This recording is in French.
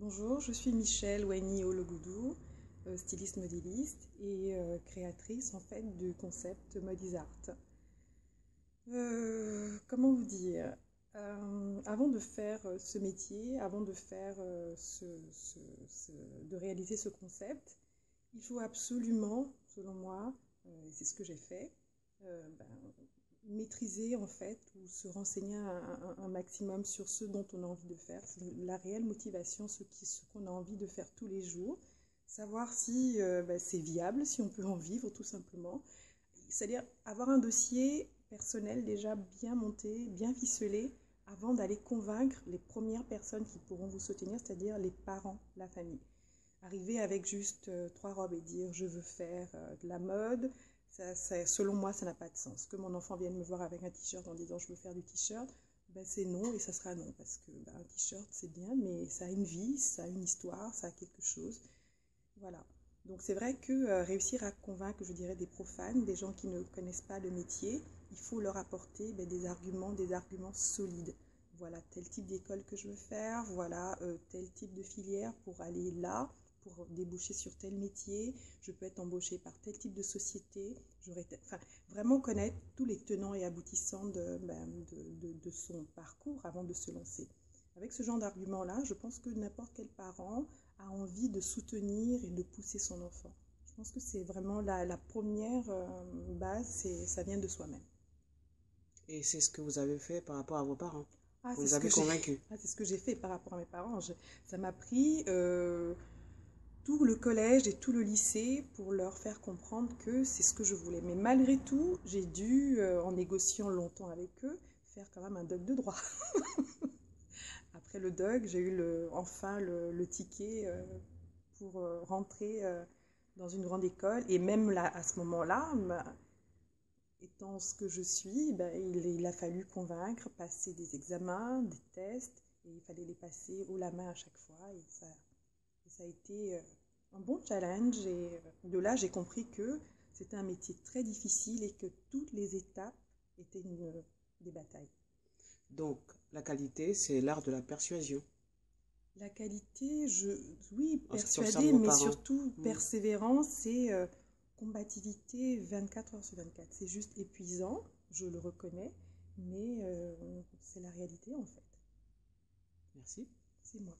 Bonjour, je suis Michelle Waini Ologoudou, styliste modéliste et créatrice en fait du concept Modi's Art. Comment vous dire? Avant de faire ce métier, avant de faire de réaliser ce concept, il faut absolument, selon moi, et c'est ce que j'ai fait, ben, maîtriser en fait ou se renseigner un maximum sur ce dont on a envie de faire, la réelle motivation, ce qu'on a envie de faire tous les jours, savoir si ben, c'est viable, si on peut en vivre tout simplement, c'est-à-dire avoir un dossier personnel déjà bien monté, bien ficelé, avant d'aller convaincre les premières personnes qui pourront vous soutenir, c'est-à-dire les parents, la famille. Arriver avec juste trois robes et dire je veux faire de la mode, selon moi, ça n'a pas de sens. Que mon enfant vienne me voir avec un t-shirt en disant je veux faire du t-shirt, ben c'est non et ça sera non. Parce que ben, un t-shirt, c'est bien, mais ça a une vie, ça a une histoire, ça a quelque chose. Voilà. Donc c'est vrai que réussir à convaincre, je dirais, des profanes, des gens qui ne connaissent pas le métier, il faut leur apporter ben, des arguments solides. Voilà tel type d'école que je veux faire, voilà tel type de filière pour aller là, pour déboucher sur tel métier, je peux être embauchée par tel type de société, enfin, vraiment connaître tous les tenants et aboutissants de son parcours avant de se lancer. Avec ce genre d'argument-là, je pense que n'importe quel parent a envie de soutenir et de pousser son enfant. Je pense que c'est vraiment la première base, ça vient de soi-même. Et c'est ce que vous avez fait par rapport à vos parents. Ah, Vous les avez convaincus. c'est ce que j'ai fait par rapport à mes parents. Ça m'a pris tout le collège et tout le lycée pour leur faire comprendre que c'est ce que je voulais. Mais malgré tout, j'ai dû, en négociant longtemps avec eux, faire quand même un doc de droit. Après le doc, j'ai eu enfin le ticket pour rentrer dans une grande école. Et même là, à ce moment-là, étant ce que je suis, ben, il a fallu convaincre, passer des examens, des tests, et il fallait les passer haut la main à chaque fois. Et ça a été un bon challenge. Et de là, j'ai compris que c'était un métier très difficile et que toutes les étapes étaient des batailles. Donc, la qualité, c'est l'art de la persuasion. La qualité, oui, En ce qui concerne persuadée, vos mais parents. surtout persévérance et combativité 24 heures sur 24. C'est juste épuisant, je le reconnais, mais c'est la réalité en fait. Merci. C'est moi.